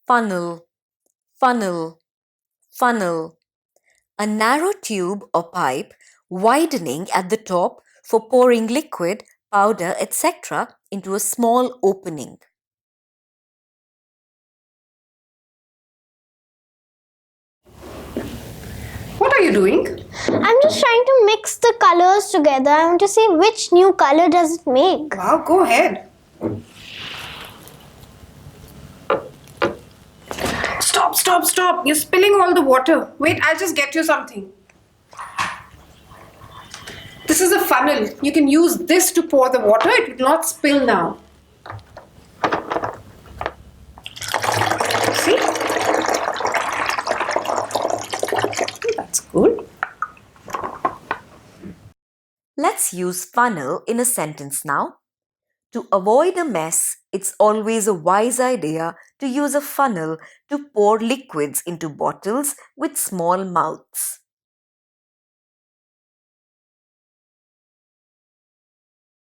funnel, funnel, funnel. A narrow tube or pipe widening at the top for pouring liquid, powder, etc. into a small opening. What are you doing? I'm just trying to mix the colors together. I want to see which new color does it make. Wow, go ahead. Stop, stop, stop. You're spilling all the water. Wait, I'll just get you something. This is a funnel. You can use this to pour the water. It will not spill now. See? That's good. Let's use funnel in a sentence now. To avoid a mess, it's always a wise idea to use a funnel to pour liquids into bottles with small mouths.